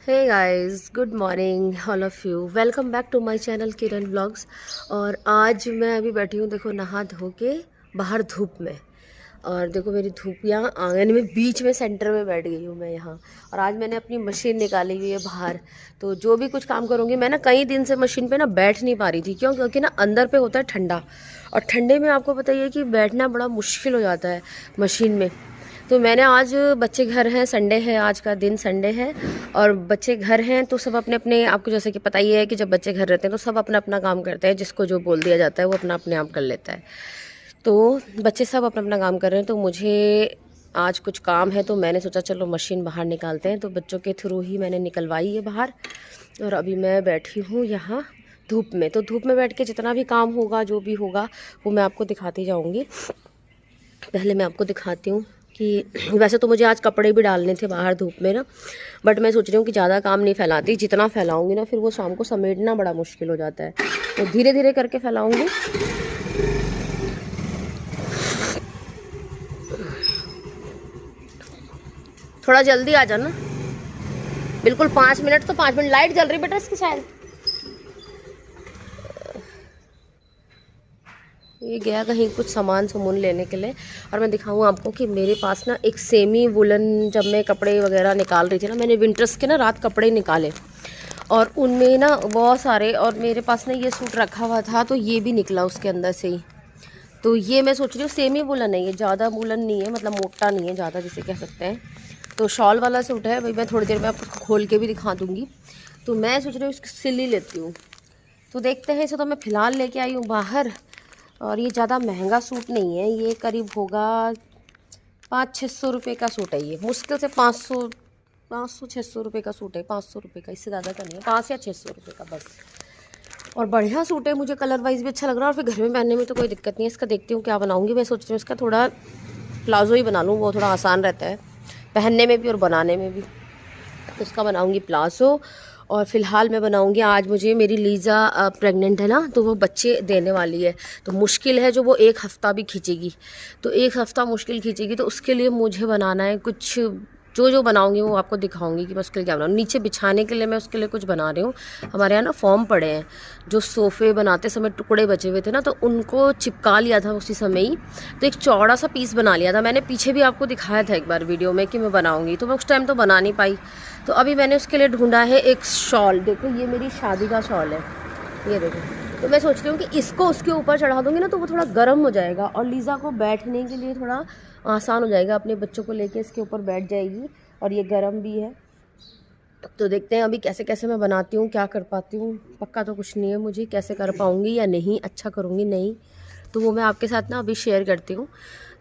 Hey guys, good morning all of you. Welcome back to my channel Kiran vlogs. और आज मैं अभी बैठी हूँ, देखो, नहा धो के बाहर धूप में। और देखो मेरी धूप यहाँ आंगन में बीच में सेंटर में बैठ गई हूँ मैं यहाँ। और आज मैंने अपनी मशीन निकाली हुई है बाहर। तो जो भी कुछ काम करूँगी मैं ना, कई दिन से मशीन पे ना बैठ नहीं पा रही थी। क्यों? क्योंकि ना अंदर पे होता है ठंडा, और ठंडे में आपको पता ही है कि बैठना बड़ा मुश्किल हो जाता है मशीन में। तो मैंने आज, बच्चे घर हैं, संडे है, आज का दिन संडे है और बच्चे घर हैं, तो सब अपने अपने, आपको जैसे कि पता ही है कि जब बच्चे घर रहते हैं तो सब अपना अपना काम करते हैं। जिसको जो बोल दिया जाता है वो अपना अपने आप कर लेता है। तो बच्चे सब अपना अपना काम कर रहे हैं, तो मुझे आज कुछ काम है, तो मैंने सोचा चलो मशीन बाहर निकालते हैं। तो बच्चों के थ्रू ही मैंने निकलवाई है बाहर। और अभी मैं बैठी हूँ यहाँ धूप में। तो धूप में बैठ के जितना भी काम होगा, जो भी होगा, वो मैं आपको दिखाती जाऊँगी। पहले मैं आपको दिखाती हूँ कि वैसे तो मुझे आज कपड़े भी डालने थे बाहर धूप में ना, बट मैं सोच रही हूँ कि ज़्यादा काम नहीं फैलाती। जितना फैलाऊंगी ना, फिर वो शाम को समेटना बड़ा मुश्किल हो जाता है, तो धीरे धीरे करके फैलाऊंगी। थोड़ा जल्दी आ जाना, बिल्कुल 5 मिनट। तो 5 मिनट। लाइट जल रही बेटा इसकी शायद। ये गया कहीं कुछ सामान सुमून लेने के लिए। और मैं दिखाऊँ आपको कि मेरे पास ना एक सेमी वुलन, जब मैं कपड़े वगैरह निकाल रही थी ना, मैंने विंटर्स के ना रात कपड़े निकाले और उनमें ना बहुत सारे, और मेरे पास ना ये सूट रखा हुआ था, तो ये भी निकला उसके अंदर से ही। तो ये मैं सोच रही हूँ सेमी वुलन है, ये ज़्यादा वुलन नहीं है, मतलब मोटा नहीं है ज़्यादा, जिसे कह सकते हैं। तो शॉल वाला सूट है भाई। मैं थोड़ी देर में आपको खोल के भी दिखा दूँगी। तो मैं सोच रही हूँ इसकी सिल ही लेती हूँ। तो देखते हैं। इसे तो मैं फ़िलहाल लेके आई हूँ बाहर। और ये ज़्यादा महंगा सूट नहीं है, ये करीब होगा 500-600 रुपये का सूट है। ये मुश्किल से 500-600 रुपये का सूट है। 500 रुपये का, इससे ज़्यादा का नहीं है, 5 या 600 रुपये का बस। और बढ़िया सूट है, मुझे कलर वाइज भी अच्छा लग रहा है, और फिर घर में पहनने में तो कोई दिक्कत नहीं है। इसका देखती हूँ क्या बनाऊँगी। मैं सोच रही हूँ इसका थोड़ा प्लाजो ही बना लूँ, वो थोड़ा आसान रहता है पहनने में भी और बनाने में भी। तो उसका बनाऊँगी प्लाजो। और फ़िलहाल मैं बनाऊँगी, आज मुझे, मेरी लीज़ा प्रेग्नेंट है ना, तो वो बच्चे देने वाली है। तो मुश्किल है जो वो 1 हफ़्ता भी खींचेगी, तो 1 हफ़्ता मुश्किल खींचेगी। तो उसके लिए मुझे बनाना है कुछ, जो जो बनाऊँगी वो आपको दिखाऊँगी कि मैं उसके लिए क्या बनाऊँ। नीचे बिछाने के लिए मैं उसके लिए कुछ बना रही हूँ। हमारे यहाँ ना फॉर्म पड़े हैं, जो सोफ़े बनाते समय टुकड़े बचे हुए थे ना, तो उनको चिपका लिया था उसी समय ही। तो एक चौड़ा सा पीस बना लिया था मैंने, पीछे भी आपको दिखाया था एक बार वीडियो में कि मैं बनाऊँगी, तो मैं उस टाइम तो बना नहीं पाई। तो अभी मैंने उसके लिए ढूंढा है एक शॉल। देखो ये मेरी शादी का शॉल है, ये देखो। तो मैं सोच रही हूँ कि इसको उसके ऊपर चढ़ा दूँगी ना, तो वो थोड़ा गर्म हो जाएगा और लीज़ा को बैठने के लिए थोड़ा आसान हो जाएगा। अपने बच्चों को लेके इसके ऊपर बैठ जाएगी, और ये गर्म भी है। तो देखते हैं अभी कैसे कैसे मैं बनाती हूँ, क्या कर पाती हूँ। पक्का तो कुछ नहीं है मुझे, कैसे कर पाऊँगी या नहीं, अच्छा करूँगी नहीं, तो वो मैं आपके साथ ना अभी शेयर करती हूँ।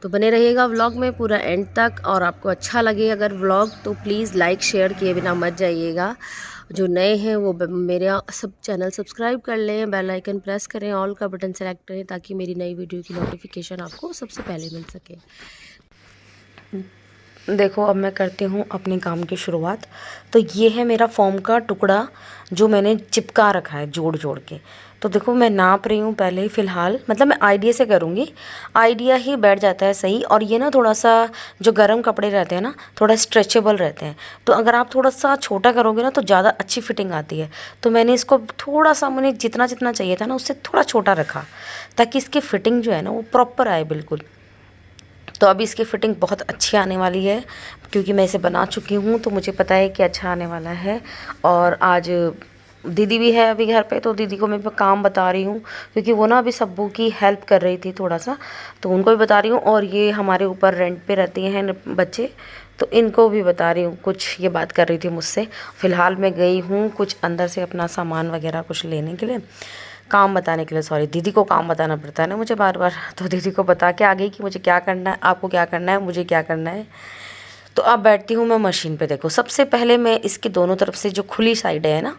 तो बने रहिएगा व्लॉग में पूरा एंड तक। और आपको अच्छा लगे अगर व्लॉग, तो प्लीज़ लाइक शेयर किए बिना मत जाइएगा। जो नए हैं वो मेरे सब चैनल सब्सक्राइब कर लें, बेल आइकन प्रेस करें, ऑल का बटन सेलेक्ट करें, ताकि मेरी नई वीडियो की नोटिफिकेशन आपको सबसे पहले मिल सके। देखो अब मैं करती हूँ अपने काम की शुरुआत। तो ये है मेरा फॉर्म का टुकड़ा जो मैंने चिपका रखा है जोड़ जोड़ के। तो देखो मैं नाप रही हूँ पहले ही फ़िलहाल, मतलब मैं आइडिया से करूँगी, आइडिया ही बैठ जाता है सही। और ये ना थोड़ा सा, जो गर्म कपड़े रहते हैं ना, थोड़ा स्ट्रेचेबल रहते हैं, तो अगर आप थोड़ा सा छोटा करोगे ना तो ज़्यादा अच्छी फिटिंग आती है। तो मैंने इसको थोड़ा सा, मैंने जितना जितना चाहिए था ना उससे थोड़ा छोटा रखा, ताकि इसकी फ़िटिंग जो है ना वो प्रॉपर आए बिल्कुल। तो अभी इसकी फ़िटिंग बहुत अच्छी आने वाली है, क्योंकि मैं इसे बना चुकी हूँ, तो मुझे पता है कि अच्छा आने वाला है। और आज दीदी भी है अभी घर पे, तो दीदी को मैं काम बता रही हूँ, क्योंकि वो ना अभी सब्बू की हेल्प कर रही थी थोड़ा सा, तो उनको भी बता रही हूँ। और ये हमारे ऊपर रेंट पे रहती हैं बच्चे, तो इनको भी बता रही हूँ कुछ। ये बात कर रही थी मुझसे। फ़िलहाल मैं गई हूँ कुछ अंदर से अपना सामान वगैरह कुछ लेने के लिए, काम बताने के लिए, सॉरी, दीदी को काम बताना पड़ता है ना मुझे बार बार। तो दीदी को बता के आ गई कि मुझे क्या करना है, आपको क्या करना है, मुझे क्या करना है। तो अब बैठती हूँ मैं मशीन पे। देखो सबसे पहले मैं इसकी दोनों तरफ से जो खुली साइड है ना,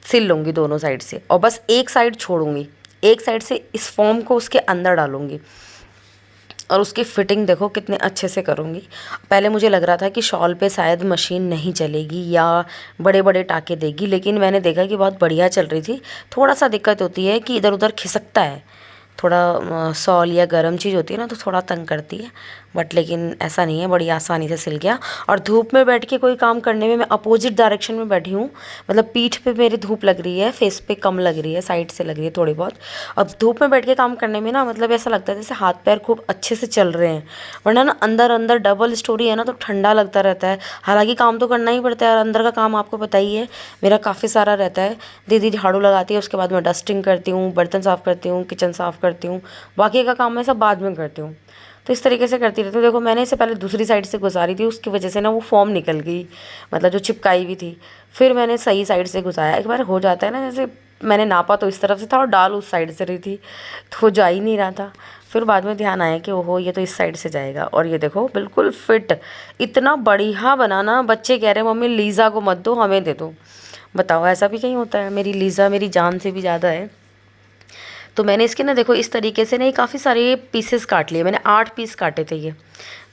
सिल लूँगी दोनों साइड से, और बस एक साइड छोड़ूंगी, एक साइड से इस फॉर्म को उसके अंदर डालूंगी। और उसकी फ़िटिंग देखो कितने अच्छे से करूँगी। पहले मुझे लग रहा था कि शॉल पे शायद मशीन नहीं चलेगी या बड़े बड़े टाँके देगी, लेकिन मैंने देखा कि बहुत बढ़िया चल रही थी। थोड़ा सा दिक्कत होती है कि इधर उधर खिसकता है थोड़ा, शॉल या गर्म चीज़ होती है ना, तो थोड़ा तंग करती है, बट लेकिन ऐसा नहीं है, बड़ी आसानी से सिल गया। और धूप में बैठ के कोई काम करने में, मैं अपोजिट डायरेक्शन में बैठी हूँ, मतलब पीठ पे मेरी धूप लग रही है, फेस पे कम लग रही है, साइड से लग रही है थोड़ी बहुत। अब धूप में बैठ के काम करने में ना मतलब ऐसा लगता है जैसे हाथ पैर खूब अच्छे से चल रहे हैं, वरना ना अंदर अंदर डबल स्टोरी है ना तो ठंडा लगता रहता है। हालांकि काम तो करना ही पड़ता है, और अंदर का काम आपको पता ही है मेरा काफ़ी सारा रहता है। दीदी झाड़ू लगाती है, उसके बाद मैं डस्टिंग करती हूँ, बर्तन साफ़ करती हूँ, किचन साफ़ करती हूँ, बाकी का काम मैं सब बाद में करती हूँ। तो इस तरीके से करती रहती हूँ। देखो मैंने इसे पहले दूसरी साइड से गुजारी थी, उसकी वजह से ना वो फॉर्म निकल गई, मतलब जो चिपकाई हुई थी। फिर मैंने सही साइड से घुसाया। एक बार हो जाता है ना, जैसे मैंने नापा तो इस तरफ से था और डाल उस साइड से रही थी, तो वो जा ही नहीं रहा था। फिर बाद में ध्यान आया कि ओहो ये तो इस साइड से जाएगा। और ये देखो बिल्कुल फिट, इतना बढ़िया बनाना। बच्चे कह रहे हैं मम्मी लीज़ा को मत दो, हमें दे दो। बताओ ऐसा भी कहीं होता है? मेरी लीज़ा मेरी जान से भी ज़्यादा है। तो मैंने इसके ना देखो इस तरीके से ना ये काफ़ी सारे पीसेस काट लिए मैंने। 8 पीस काटे थे ये,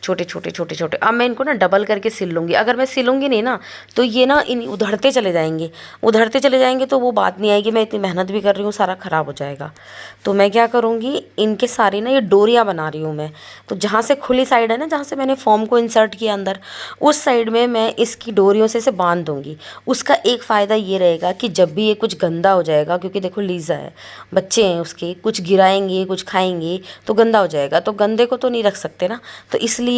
छोटे छोटे छोटे छोटे। अब मैं इनको ना डबल करके सिल लूँगी। अगर मैं सिलूँगी नहीं ना तो ये ना इन उधड़ते चले जाएंगे, उधड़ते चले जाएंगे तो वो बात नहीं आएगी। मैं इतनी मेहनत भी कर रही हूँ, सारा ख़राब हो जाएगा। तो मैं क्या करूँगी, इनके सारी ना ये डोरियाँ बना रही हूँ मैं। तो जहाँ से खुली साइड है ना, जहाँ से मैंने फॉर्म को इंसर्ट किया अंदर, उस साइड में मैं इसकी डोरियों से इसे बांध दूँगी। उसका एक फ़ायदा ये रहेगा कि जब भी ये कुछ गंदा हो जाएगा, क्योंकि देखो लीज़ा है, बच्चे हैं उसके, कुछ गिराएंगे कुछ खाएंगे तो गंदा हो जाएगा, तो गंदे को तो नहीं रख सकते ना। तो इसलिए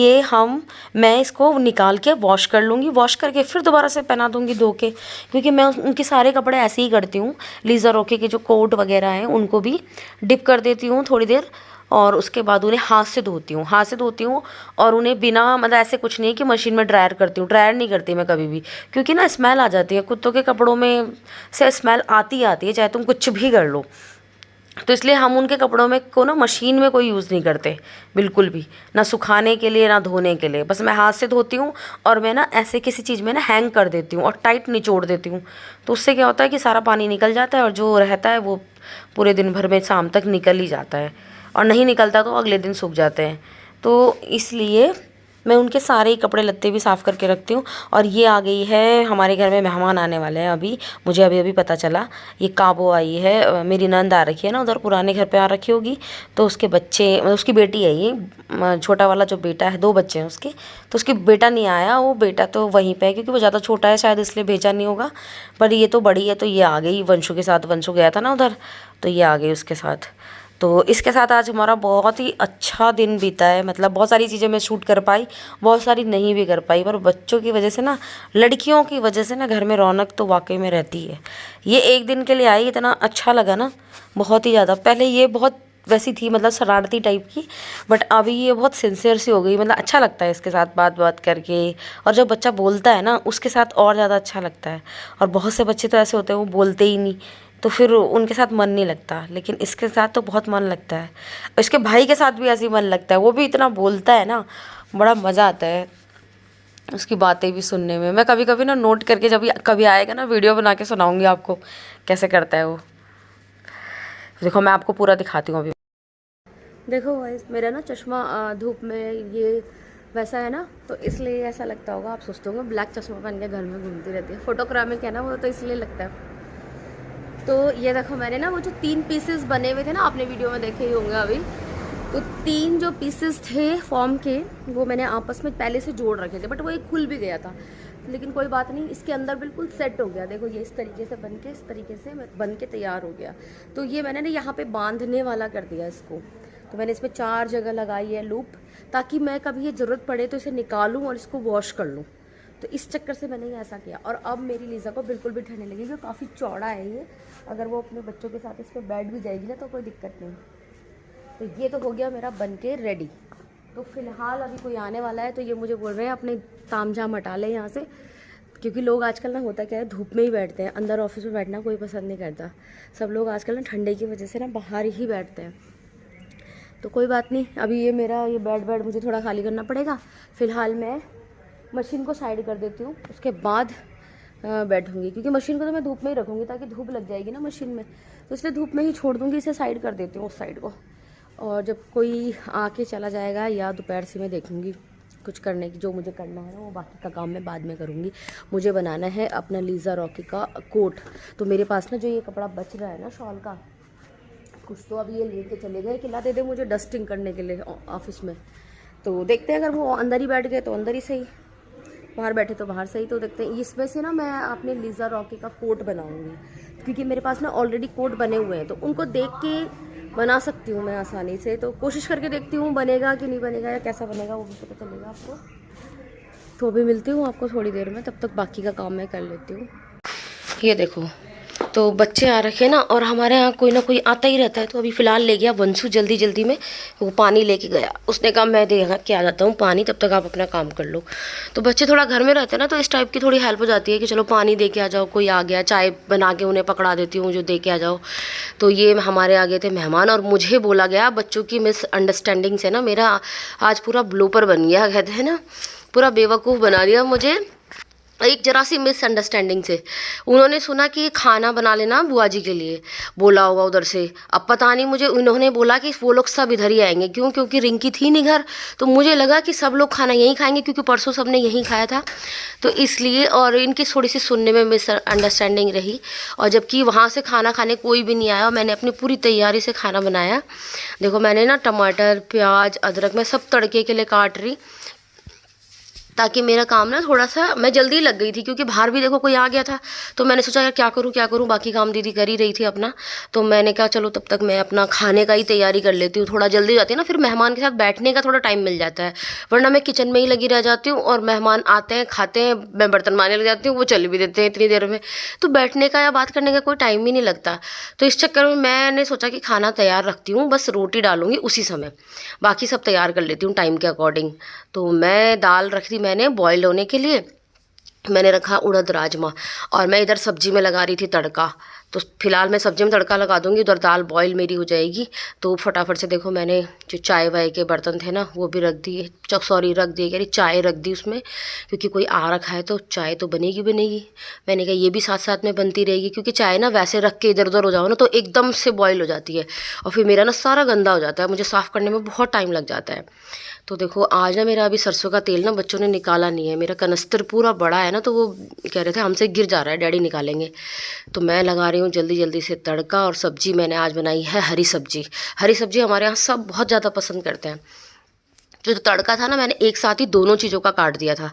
मैं इसको निकाल के वॉश कर लूँगी, वॉश करके फिर दोबारा से पहना दूँगी धो के। क्योंकि मैं उनके सारे कपड़े ऐसे ही करती हूँ। लीज़ा रोके के जो कोट वगैरह हैं उनको भी डिप कर देती हूँ थोड़ी देर, और उसके बाद उन्हें हाथ से धोती हूँ, हाथ से धोती हूँ। और उन्हें बिना मतलब ऐसे कुछ नहीं कि मशीन में ड्रायर करती हूँ, ड्रायर नहीं करती मैं कभी भी, क्योंकि ना स्मेल आ जाती है कुत्तों के कपड़ों में से, स्मेल आती आती है चाहे तुम कुछ भी कर लो। तो इसलिए हम उनके कपड़ों में को ना मशीन में कोई यूज़ नहीं करते बिल्कुल भी, ना सुखाने के लिए ना धोने के लिए। बस मैं हाथ से धोती हूँ, और मैं ना ऐसे किसी चीज़ में ना हैंग कर देती हूँ और टाइट निचोड़ देती हूँ। तो उससे क्या होता है कि सारा पानी निकल जाता है, और जो रहता है वो पूरे दिन भर में शाम तक निकल ही जाता है, और नहीं निकलता तो अगले दिन सूख जाते हैं। तो इसलिए मैं उनके सारे ही कपड़े लत्ते भी साफ़ करके रखती हूँ। और ये आ गई है, हमारे घर में मेहमान आने वाले हैं अभी, मुझे अभी अभी पता चला। ये काबो आई है, मेरी नंद आ रखी है ना, उधर पुराने घर पे आ रखी होगी। तो उसके बच्चे, मतलब उसकी बेटी है ये, छोटा वाला जो बेटा है, 2 बच्चे हैं उसके। तो उसकी बेटा नहीं आया, वो बेटा तो वहीं पे है, क्योंकि वो ज़्यादा छोटा है शायद इसलिए भेजा नहीं होगा। पर ये तो बड़ी है, तो ये आ गई वंशु के साथ। वंशु गया था ना उधर, तो ये आ गई उसके साथ। तो इसके साथ आज हमारा बहुत ही अच्छा दिन बीता है। मतलब बहुत सारी चीज़ें मैं शूट कर पाई, बहुत सारी नहीं भी कर पाई, पर बच्चों की वजह से ना, लड़कियों की वजह से ना घर में रौनक तो वाकई में रहती है। ये एक दिन के लिए आई, इतना अच्छा लगा ना, बहुत ही ज़्यादा। पहले ये बहुत वैसी थी, मतलब शरारती टाइप की, बट अभी ये बहुत सिंसियर सी हो गई। मतलब अच्छा लगता है इसके साथ बात बात करके। और जब बच्चा बोलता है ना, उसके साथ और ज़्यादा अच्छा लगता है। और बहुत से बच्चे तो ऐसे होते हैं वो बोलते ही नहीं, तो फिर उनके साथ मन नहीं लगता, लेकिन इसके साथ तो बहुत मन लगता है। इसके भाई के साथ भी ऐसे ही मन लगता है, वो भी इतना बोलता है ना, बड़ा मज़ा आता है उसकी बातें भी सुनने में। मैं कभी कभी ना नोट करके, जब कभी आएगा ना वीडियो बना के सुनाऊंगी आपको कैसे करता है वो। देखो मैं आपको पूरा दिखाती हूँ अभी। देखो गाइस, मेरा ना चश्मा धूप में ये वैसा है ना, तो इसलिए ऐसा लगता होगा। आप सोचते होंगे ब्लैक चश्मा पहन के घर में घूमती रहती है, फोटोग्रामिक है ना वो, तो इसलिए लगता है। तो ये देखो मैंने ना वो जो 3 पीसेस बने हुए थे ना, आपने वीडियो में देखे ही होंगे अभी। तो 3 जो पीसेस थे फॉर्म के, वो मैंने आपस में पहले से जोड़ रखे थे, बट वो एक खुल भी गया था। लेकिन कोई बात नहीं, इसके अंदर बिल्कुल सेट हो गया। देखो ये इस तरीके से बन के, इस तरीके से बन के तैयार हो गया। तो ये मैंने ना यहाँ पे बांधने वाला कर दिया इसको। तो मैंने इसमें 4 जगह लगाई है लूप, ताकि मैं कभी ये ज़रूरत पड़े तो इसे निकालूँ और इसको वॉश कर लूँ। तो इस चक्कर से मैंने ये ऐसा किया। और अब मेरी लीज़ा को बिल्कुल भी ठंड नहीं लगेगी, काफ़ी चौड़ा है ये। अगर वो अपने बच्चों के साथ इस पर बैठ भी जाएगी ना तो कोई दिक्कत नहीं। तो ये तो हो गया मेरा बन के रेडी। तो फिलहाल अभी कोई आने वाला है, तो ये मुझे बोल रहे हैं अपने तामझाम हटा ले यहाँ से, क्योंकि लोग आजकल ना, होता क्या है, धूप में ही बैठते हैं, अंदर ऑफिस में बैठना कोई पसंद नहीं करता। सब लोग आजकल ना ठंडे की वजह से ना बाहर ही बैठते हैं। तो कोई बात नहीं, अभी ये मेरा ये बेड मुझे थोड़ा खाली करना पड़ेगा। फ़िलहाल मैं मशीन को साइड कर देती हूँ, उसके बाद बैठूँगी, क्योंकि मशीन को तो मैं धूप में ही रखूँगी, ताकि धूप लग जाएगी ना मशीन में, तो इसलिए धूप में ही छोड़ दूँगी। इसे साइड कर देती हूँ उस साइड को। और जब कोई आके चला जाएगा, या दोपहर से मैं देखूँगी कुछ करने की, जो मुझे करना है ना, वो बाकी का काम मैं बाद में करूँगी। मुझे बनाना है अपना लीज़ा रॉकी का कोट। तो मेरे पास ना जो ये कपड़ा बच रहा है ना शॉल का, कुछ तो अभी ये लेके चले गए कि ला दे दे मुझे डस्टिंग करने के लिए ऑफिस में। तो देखते हैं, अगर वो अंदर ही बैठ गए तो अंदर ही सही, बाहर बैठे तो बाहर सही। तो देखते हैं। इसमें से ना मैं अपने लिज़ा रॉकी का कोट बनाऊंगी, क्योंकि मेरे पास ना ऑलरेडी कोट बने हुए हैं, तो उनको देख के बना सकती हूँ मैं आसानी से। तो कोशिश करके देखती हूँ बनेगा कि नहीं बनेगा, या कैसा बनेगा वो भी पता चलेगा आपको। तो अभी मिलती हूँ आपको थोड़ी देर में, तब तक बाकी का काम मैं कर लेती हूँ। ये देखो, तो बच्चे आ रखे हैं ना, और हमारे यहाँ कोई ना कोई आता ही रहता है। तो अभी फ़िलहाल ले गया वंशु जल्दी जल्दी में, वो पानी लेके गया। उसने कहा मैं दे के आ जाता हूँ पानी, तब तक आप अपना काम कर लो। तो बच्चे थोड़ा घर में रहते हैं ना, तो इस टाइप की थोड़ी हेल्प हो जाती है कि चलो पानी दे के आ जाओ, कोई आ गया, चाय बना के उन्हें पकड़ा देती हूँ जो दे के आ जाओ। तो ये हमारे आ गए थे मेहमान, और मुझे बोला गया बच्चों की मिसअंडरस्टैंडिंग से ना मेरा आज पूरा ब्लोपर बन गया, कहते हैं ना, पूरा बेवकूफ़ बना दिया मुझे एक जरा सी मिसअंडरस्टैंडिंग से। उन्होंने सुना कि खाना बना लेना बुआ जी के लिए, बोला होगा उधर से। अब पता नहीं, मुझे उन्होंने बोला कि वो लोग सब इधर ही आएंगे, क्यों? क्योंकि रिंकी थी नहीं घर, तो मुझे लगा कि सब लोग खाना यहीं खाएंगे, क्योंकि परसों सब ने यहीं खाया था, तो इसलिए। और इनकी थोड़ी सी सुनने में मिसअंडरस्टैंडिंग रही, और जबकि वहाँ से खाना खाने कोई भी नहीं आया। मैंने अपनी पूरी तैयारी से खाना बनाया। देखो मैंने ना टमाटर, प्याज, अदरक मैं सब तड़के के लिए काट रही, ताकि मेरा काम ना थोड़ा सा, मैं जल्दी लग गई थी, क्योंकि बाहर भी देखो कोई आ गया था। तो मैंने सोचा यार क्या करूँ, बाकी काम दीदी कर ही रही थी अपना। तो मैंने कहा चलो तब तक मैं अपना खाने का ही तैयारी कर लेती हूँ, थोड़ा जल्दी जाती है ना, फिर मेहमान के साथ बैठने का थोड़ा टाइम मिल जाता है। वरना मैं किचन में ही लगी रह जाती हूँ, और मेहमान आते हैं, खाते हैं, मैं बर्तन मारने लग जाती हूँ, वो चल भी देते हैं इतनी देर में। तो बैठने का या बात करने का कोई टाइम ही नहीं लगता। तो इस चक्कर में मैंने सोचा कि खाना तैयार रखती हूँ, बस रोटी डालूंगी उसी समय, बाकी सब तैयार कर लेती हूँ टाइम के अकॉर्डिंग। तो मैं दाल रख दी मैंने बॉयल होने के लिए, मैंने रखा उड़द राजमा, और मैं इधर सब्जी में लगा रही थी तड़का। तो फिलहाल मैं सब्जी में तड़का लगा दूंगी, उधर दाल बॉईल मेरी हो जाएगी। तो फटाफट से देखो मैंने जो चाय वाय के बर्तन थे ना वो भी रख दिए, सॉरी रख दिए, कह रही चाय रख दी उसमें, क्योंकि कोई आ रखा है तो चाय तो बनेगी बनेगी। मैंने कहा ये भी साथ साथ में बनती रहेगी, क्योंकि चाय ना वैसे रख के इधर उधर हो जाओ ना तो एकदम से बॉयल हो जाती है, और फिर मेरा ना सारा गंदा हो जाता है, मुझे साफ़ करने में बहुत टाइम लग जाता है। तो देखो आज ना मेरा अभी सरसों का तेल ना बच्चों ने निकाला नहीं है, मेरा कनस्तर पूरा बड़ा है ना, तो वो कह रहे थे हमसे गिर जा रहा है, डैडी निकालेंगे। तो मैं लगा रही हूँ जल्दी जल्दी से तड़का। और सब्जी मैंने आज बनाई है हरी सब्जी। हरी सब्जी हमारे यहाँ सब बहुत ज़्यादा पसंद करते हैं। जो तड़का था ना मैंने एक साथ ही दोनों चीज़ों का काट दिया था।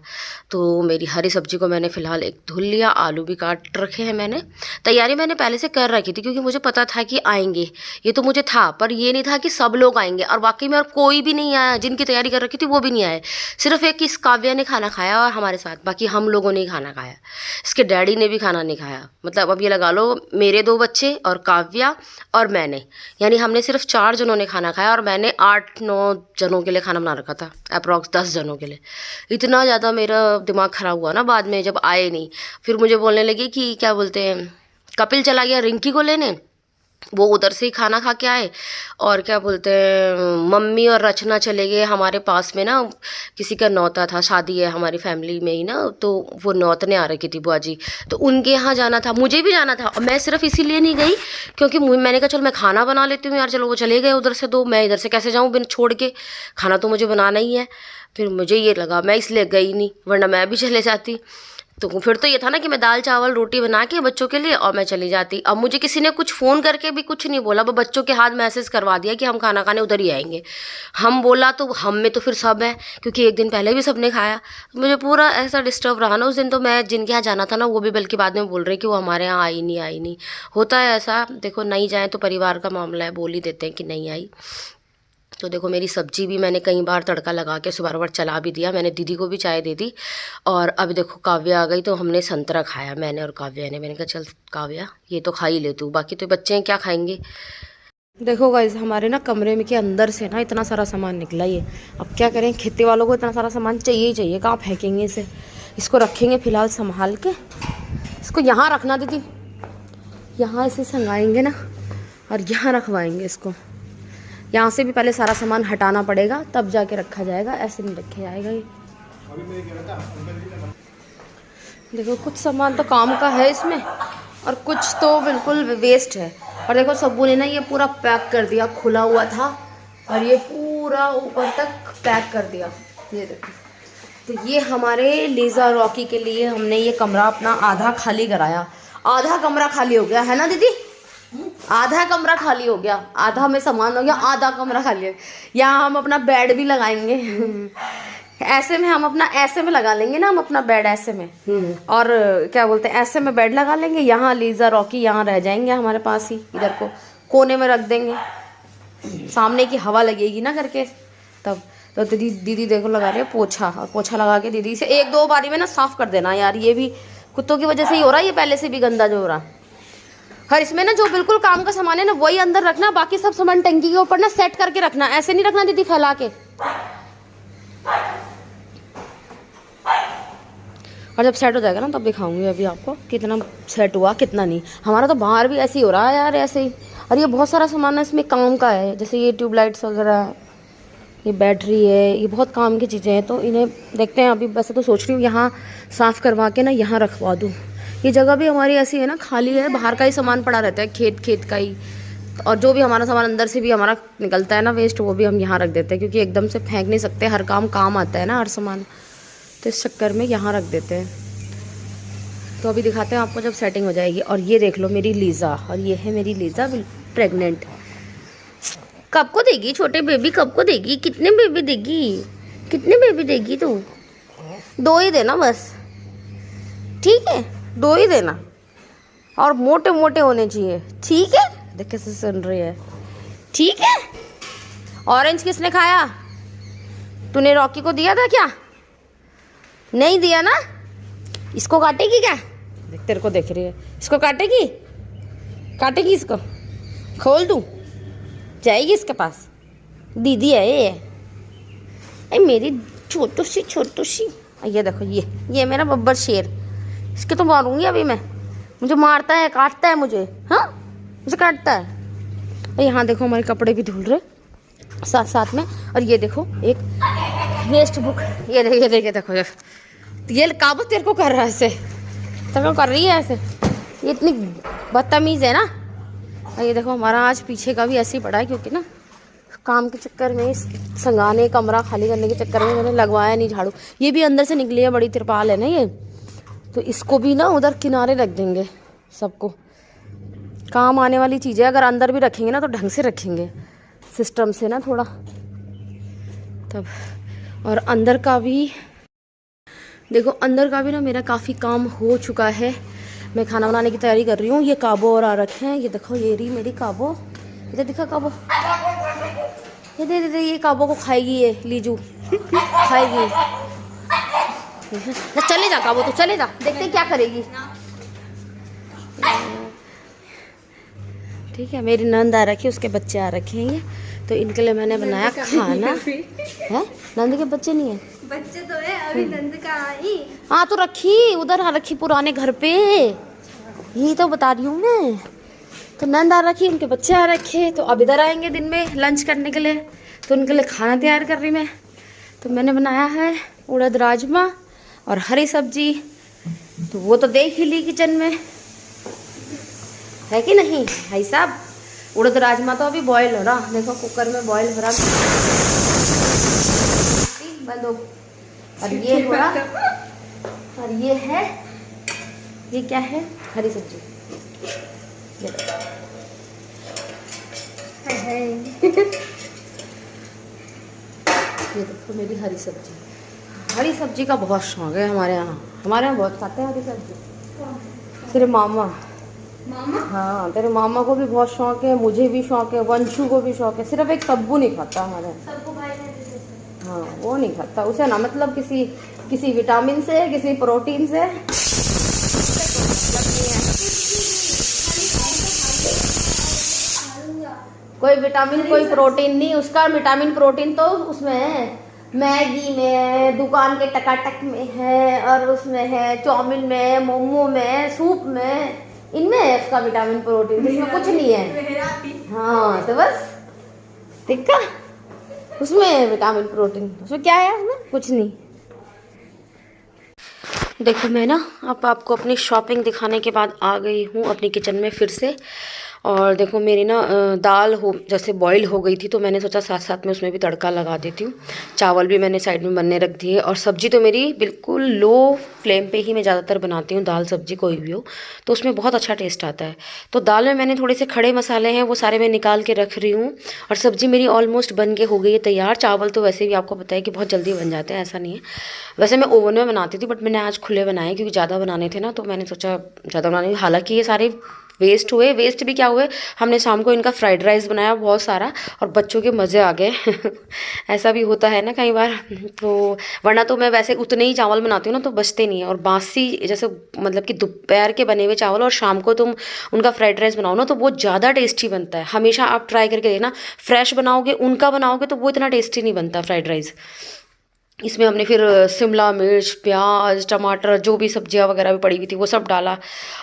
तो मेरी हरी सब्जी को मैंने फ़िलहाल एक धुल लिया, आलू भी काट रखे हैं मैंने। तैयारी मैंने पहले से कर रखी थी, क्योंकि मुझे पता था कि आएंगे, ये तो मुझे था, पर ये नहीं था कि सब लोग आएंगे। और वाकई में और कोई भी नहीं आया, जिनकी तैयारी कर रखी थी वो भी नहीं आए। सिर्फ एक इस काव्या ने खाना खाया और हमारे साथ, बाकी हम लोगों ने ही खाना खाया। इसके डैडी ने भी खाना नहीं खाया। मतलब अब ये लगा लो मेरे 2 बच्चे और काव्या और मैंने, यानी हमने सिर्फ 4 जनों ने खाना खाया, और मैंने 8-9 जनों के लिए खाना बना रखा था, अप्रॉक्स 10 जनों के लिए। इतना ज़्यादा मेरा दिमाग ख़राब हुआ ना बाद में जब आए नहीं। फिर मुझे बोलने लगी कि क्या बोलते हैं, कपिल चला गया रिंकी को लेने, वो उधर से ही खाना खा के आए। और क्या बोलते हैं, मम्मी और रचना चले गए हमारे पास में ना, किसी का नौता था, शादी है हमारी फैमिली में ही ना, तो वो नौतने आ रखी थी बुआ जी, तो उनके यहाँ जाना था, मुझे भी जाना था। और मैं सिर्फ इसीलिए नहीं गई क्योंकि मैंने कहा चलो मैं खाना बना लेती हूँ यार, चलो वो चले गए उधर से, 2 मैं इधर से कैसे जाऊँ बिन छोड़ के, खाना तो मुझे बनाना ही है। फिर मुझे ये लगा मैं इसलिए गई नहीं, वरना मैं भी चले जाती। तो फिर तो ये था ना कि मैं दाल चावल रोटी बना के बच्चों के लिए और मैं चली जाती। अब मुझे किसी ने कुछ फ़ोन करके भी कुछ नहीं बोला, वो बच्चों के हाथ मैसेज करवा दिया कि हम खाना खाने उधर ही आएंगे। हम बोला तो हम में तो फिर सब है, क्योंकि एक दिन पहले भी सब ने खाया। तो मुझे पूरा ऐसा डिस्टर्ब रहा ना उस दिन। तो मैं जिनके यहाँ जाना था ना वो भी बल्कि बाद में बोल रहे कि वो हमारे यहाँ आई नहीं। होता है ऐसा, देखो नहीं जाए तो परिवार का मामला है, बोल ही देते हैं कि नहीं आई। तो देखो मेरी सब्जी भी मैंने कई बार तड़का लगा के सुबह चला भी दिया, मैंने दीदी को भी चाय दे दी। और अब देखो काव्या आ गई, तो हमने संतरा खाया मैंने और काव्या ने। मैंने कहा चल काव्या ये तो खा ही ले तू, बाकी तो बच्चे हैं क्या खाएंगे। देखो गाइस हमारे ना कमरे में के अंदर से ना इतना सारा सामान निकला ही है। अब क्या करें, खेती वालों को इतना सारा सामान चाहिए ही चाहिए, कहाँ फेंकेंगे इसे। इसको रखेंगे फ़िलहाल संभाल के, इसको यहाँ रखना दीदी, यहाँ इसे संगाएंगे ना और यहाँ रखवाएंगे इसको। यहाँ से भी पहले सारा सामान हटाना पड़ेगा तब जाके रखा जाएगा, ऐसे नहीं रखा जाएगा ये। देखो कुछ सामान तो काम का है इसमें और कुछ तो बिल्कुल वेस्ट है। और देखो सब्बू ने ना ये पूरा पैक कर दिया, खुला हुआ था और ये पूरा ऊपर तक पैक कर दिया। ये देखो, तो ये हमारे लीज़ा रॉकी के लिए हमने ये कमरा अपना आधा खाली कराया। आधा कमरा खाली हो गया है ना दीदी, आधा कमरा खाली हो गया, आधा में सामान हो गया, आधा कमरा खाली है। यहाँ हम अपना बेड भी लगाएंगे। ऐसे में हम अपना ऐसे में लगा लेंगे ना, हम अपना बेड ऐसे में, और क्या बोलते हैं, ऐसे में बेड लगा लेंगे। यहाँ लीजा रॉकी यहाँ रह जाएंगे हमारे पास ही, इधर को कोने में रख देंगे, सामने की हवा लगेगी ना करके तब। तो दीदी देखो लगा रही है पोछा, और पोछा लगा के दीदी से 1-2 बारी में ना साफ कर देना यार। ये भी कुत्तों की वजह से ही हो रहा है, ये पहले से भी गंदा जो हो रहा। और इसमें ना जो बिल्कुल काम का सामान है ना वही अंदर रखना, बाकी सब सामान टंकी के ऊपर ना सेट करके रखना, ऐसे नहीं रखना दीदी फैला के। और जब सेट हो जाएगा ना तब दिखाऊंगी अभी आपको कितना सेट हुआ कितना नहीं। हमारा तो बाहर भी ऐसे ही हो रहा है यार, ऐसे ही। और ये बहुत सारा सामान है इसमें काम का है, जैसे ये ट्यूबलाइट्स वगैरह, ये बैटरी है, ये बहुत काम की चीज़ें हैं। तो इन्हें देखते हैं अभी। वैसे तो सोच रही हूँ यहाँ साफ़ करवा के ना यहाँ रखवा दूँ। ये जगह भी हमारी ऐसी है ना, खाली है, बाहर का ही सामान पड़ा रहता है, खेत का ही। और जो भी हमारा सामान अंदर से भी हमारा निकलता है ना वेस्ट, वो भी हम यहाँ रख देते हैं, क्योंकि एकदम से फेंक नहीं सकते, हर काम आता है ना हर सामान। तो इस चक्कर में यहाँ रख देते हैं। तो अभी दिखाते हैं आपको जब सेटिंग हो जाएगी। और ये देख लो मेरी लीज़ा, और ये है मेरी लीज़ा प्रेग्नेंट। कब को देगी छोटे बेबी, कब को देगी, कितने बेबी देगी, कितने बेबी देगी तू? 2 ही देना बस, ठीक है, 2 ही देना, और मोटे मोटे होने चाहिए, ठीक है। देख कैसे सुन रही है, ठीक है। ऑरेंज किसने खाया? तूने रॉकी को दिया था क्या? नहीं दिया ना? इसको काटेगी क्या? देख तेरे को देख रही है, इसको काटेगी, काटेगी इसको, खोल दूँ, जाएगी इसके पास, दीदी है ये मेरी छोटू सी। ये देखो, ये मेरा बब्बर शेर, इसके तो मारूंगी अभी मैं। मुझे मारता है, काटता है मुझे, हाँ मुझे काटता है। यहाँ देखो हमारे कपड़े भी धुल रहे साथ साथ में। और ये देखो एक वेस्ट बुक, ये देखो ये काबू तेरे को कर रहा है ऐसे, तेरे को कर रही है ऐसे, ये इतनी बदतमीज़ है ना। और ये देखो हमारा आज पीछे का भी ऐसे ही पड़ा है, क्योंकि ना काम के चक्कर में, संगाने कमरा खाली करने के चक्कर में मैंने लगवाया नहीं झाड़ू। ये भी अंदर से निकली है, बड़ी तिरपाल है ना ये, तो इसको भी ना उधर किनारे रख देंगे। सबको काम आने वाली चीज़ें अगर अंदर भी रखेंगे ना तो ढंग से रखेंगे, सिस्टम से ना थोड़ा तब। और अंदर का भी देखो, अंदर का भी ना मेरा काफ़ी काम हो चुका है। मैं खाना बनाने की तैयारी कर रही हूँ। ये काबो और आ रखे हैं, ये देखो, ये रही मेरी काबो, इधर दिखा काबो, ये दे ये काबो को खाएगी, ये लीजू खाएगी। चले जा काबो, तो चले जा, देखते हैं क्या करेगी। ठीक है, मेरी नंद आ रखी है, उसके बच्चे आ रखे हैं ये, तो इनके लिए मैंने बनाया खाना। है नंद के बच्चे नहीं है? बच्चे तो है अभी, नंद का आई। हाँ तो रखी उधर, आ रखी पुराने घर पे, यही तो बता रही हूँ मैं। तो नंद आ रखी, उनके बच्चे आ रखे, तो अब इधर आएंगे दिन में लंच करने के लिए, तो उनके लिए खाना तैयार कर रही मैं। तो मैंने बनाया है उड़द राजमा और हरी सब्जी, तो वो तो देख ही ली किचन में, है कि नहीं भाई साहब। उड़द राजमा तो अभी बॉयल हो रहा, देखो कुकर में बॉयल हो रहा, बंद हो। और ये हो रहा, और ये है, ये क्या है, हरी सब्जी। ये देखो मेरी हरी सब्जी। हरी सब्जी का बहुत शौक है हमारे यहाँ बहुत खाते हैं हरी सब्जी। तेरे मामा हाँ, तेरे मामा को भी बहुत शौक है, मुझे भी शौक है, वंशु को भी शौक है। सिर्फ एक सब्बू नहीं खाता हमारे यहाँ। हाँ वो नहीं खाता, उसे ना मतलब किसी विटामिन से, किसी प्रोटीन से कोई विटामिन कोई प्रोटीन नहीं। उसका विटामिन प्रोटीन तो उसमें है, मैगी में, दुकान के टकाटक में है, और उसमें है चाउमीन में, मोमो में, सूप में, इनमें है उसका विटामिन प्रोटीन, इसमें कुछ नहीं है। हाँ तो बस ठीक है, उसमें है विटामिन प्रोटीन, उसमें क्या है, उसमें कुछ नहीं। देखो मैं ना अब आपको अपनी शॉपिंग दिखाने के बाद आ गई हूँ अपनी किचन में फिर से। और देखो मेरी ना दाल हो जैसे बॉईल हो गई थी, तो मैंने सोचा साथ साथ में उसमें भी तड़का लगा देती हूँ। चावल भी मैंने साइड में बनने रख दिए, और सब्ज़ी तो मेरी बिल्कुल लो फ्लेम पे ही मैं ज़्यादातर बनाती हूँ। दाल सब्ज़ी कोई भी हो तो उसमें बहुत अच्छा टेस्ट आता है। तो दाल में मैंने थोड़े से खड़े मसाले हैं वो सारे मैं निकाल के रख रही हूँ, और सब्ज़ी मेरी ऑलमोस्ट बन के हो गई है तैयार। चावल तो वैसे भी आपको पता है कि बहुत जल्दी बन जाते हैं, ऐसा नहीं है। वैसे मैं ओवन में बनाती थी, बट मैंने आज खुले बनाए क्योंकि ज़्यादा बनाने थे ना, तो मैंने सोचा ज़्यादा बनाने। हालांकि ये सारे वेस्ट हुए, वेस्ट भी क्या हुए, हमने शाम को इनका फ्राइड राइस बनाया बहुत सारा, और बच्चों के मज़े आ गए। ऐसा भी होता है ना कई बार। तो वरना तो मैं वैसे उतने ही चावल बनाती हूँ ना तो बचते नहीं है। और बासी जैसे मतलब कि दोपहर के बने हुए चावल और शाम को तुम उनका फ्राइड राइस बनाओ ना तो वो ज़्यादा टेस्टी बनता है। हमेशा आप ट्राई करके देखना, फ्रेश बनाओगे उनका बनाओगे तो वो इतना टेस्टी नहीं बनता फ्राइड राइस। इसमें हमने फिर शिमला मिर्च, प्याज, टमाटर, जो भी सब्जियां वगैरह भी पड़ी हुई थी वो सब डाला।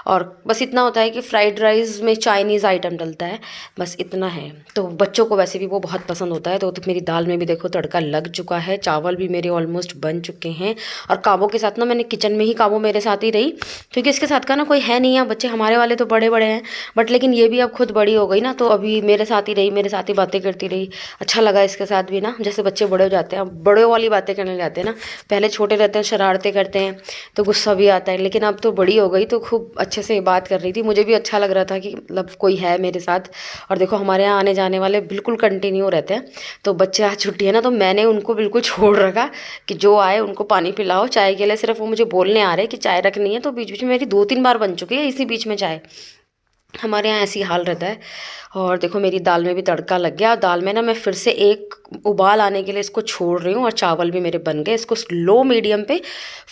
और बस इतना होता है कि फ़्राइड राइस में चाइनीज़ आइटम डलता है, बस इतना है। तो बच्चों को वैसे भी वो बहुत पसंद होता है। तो मेरी दाल में भी देखो तड़का लग चुका है, चावल भी मेरे ऑलमोस्ट बन चुके हैं। और काबो के साथ ना मैंने किचन में ही, काबो मेरे साथ ही रही क्योंकि इसके साथ का ना कोई है नहीं है। बच्चे हमारे वाले तो बड़े बड़े हैं, बट लेकिन ये भी अब खुद बड़ी हो गई ना, तो अभी मेरे साथ ही रही, मेरे साथ ही बातें करती रही। अच्छा लगा इसके साथ भी ना। जैसे बच्चे बड़े हो जाते हैं, बड़े वाली बातें करने जाते हैं ना। पहले छोटे रहते हैं, शरारतें करते हैं तो गुस्सा भी आता है, लेकिन अब तो बड़ी हो गई तो खूब अच्छे से बात कर रही थी। मुझे भी अच्छा लग रहा था कि मतलब कोई है मेरे साथ। और देखो हमारे यहाँ आने जाने वाले बिल्कुल कंटिन्यू रहते हैं। तो बच्चे आज छुट्टी है ना, तो मैंने उनको बिल्कुल छोड़ रखा कि जो आए उनको पानी पिलाओ। चाय के लिए सिर्फ वो मुझे बोलने आ रहे कि चाय रखनी है, तो बीच बीच में मेरी 2-3 बार बन चुकी है इसी बीच में चाय। हमारे यहाँ ऐसी हाल रहता है। और देखो मेरी दाल में भी तड़का लग गया। दाल में ना मैं फिर से एक उबाल आने के लिए इसको छोड़ रही हूँ, और चावल भी मेरे बन गए। इसको लो मीडियम पे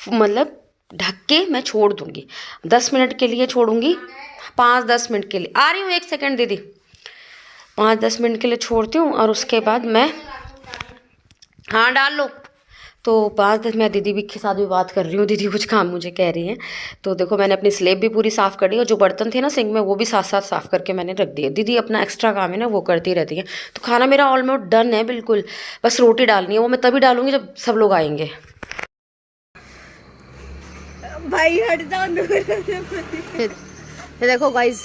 मतलब ढक के मैं छोड़ दूँगी, 10 मिनट के लिए छोड़ूंगी। 5-10 मिनट के लिए, आ रही हूँ 1 सेकेंड दीदी। 5-10 मिनट के लिए छोड़ती हूँ, और उसके बाद मैं, हाँ डाल लो। तो 5-10 मैं दीदी भी के साथ भी बात कर रही हूँ, दीदी कुछ काम मुझे कह रही हैं। तो देखो मैंने अपनी स्लेब भी पूरी साफ़ कर दी, और जो बर्तन थे ना सिंक में वो भी साथ साथ साफ़ करके मैंने रख दिए। दीदी अपना एक्स्ट्रा काम है ना वो करती रहती है। तो खाना मेरा ऑलमोस्ट डन है बिल्कुल, बस रोटी डालनी है। वो मैं तभी डालूंगी जब सब लोग आएंगे। भाई हट जाओ दूर। ये देखो गाइज,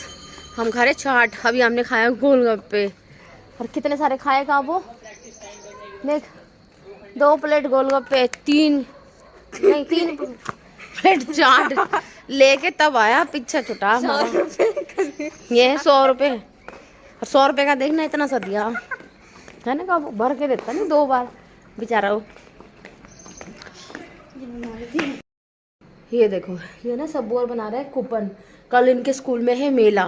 हम खा रहे चाट। अभी हमने खाया गोलगप्पे, और कितने सारे खाए का वो देख। 2 प्लेट गोलगप्पे, 3 प्लेट चाट लेके तब आया पीछे छुटा हमारा। ये है 100 रुपये, और 100 रुपये का देखना इतना सा दिया है ना, का भर के देता नहीं 2 बार बेचारा वो। ये देखो ये ना सब और बना रहा है कूपन। कल इनके स्कूल में है मेला,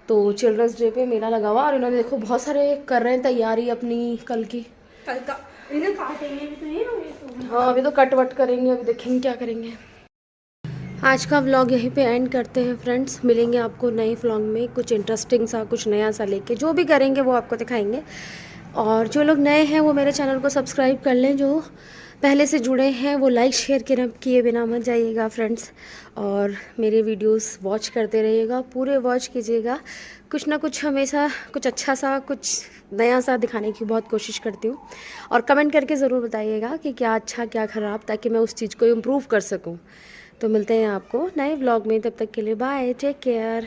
तो चिल्ड्रंस डे पे मेला लगा हुआ, और इन्होंने देखो बहुत सारे कर रहे हैं तैयारी अपनी कल की। कल का इन्हें काटेंगे भी तो नहीं होंगे। हाँ अभी तो कट वट करेंगे, अभी देखेंगे क्या करेंगे। आज का व्लॉग यहीं पे एंड करते हैं फ्रेंड्स। मिलेंगे आपको नए व्लॉग में, कुछ इंटरेस्टिंग सा, कुछ नया सा लेके। जो भी करेंगे वो आपको दिखाएंगे। और जो लोग नए हैं वो मेरे चैनल को सब्सक्राइब कर लें, जो पहले से जुड़े हैं वो लाइक शेयर किए बिना मत जाइएगा फ्रेंड्स। और मेरे वीडियोस वॉच करते रहिएगा, पूरे वॉच कीजिएगा। कुछ ना कुछ हमेशा कुछ अच्छा सा, कुछ नया सा दिखाने की बहुत कोशिश करती हूँ। और कमेंट करके ज़रूर बताइएगा कि क्या अच्छा क्या ख़राब, ताकि मैं उस चीज़ को इम्प्रूव कर सकूँ। तो मिलते हैं आपको नए व्लॉग में, तब तक के लिए बाय, टेक केयर।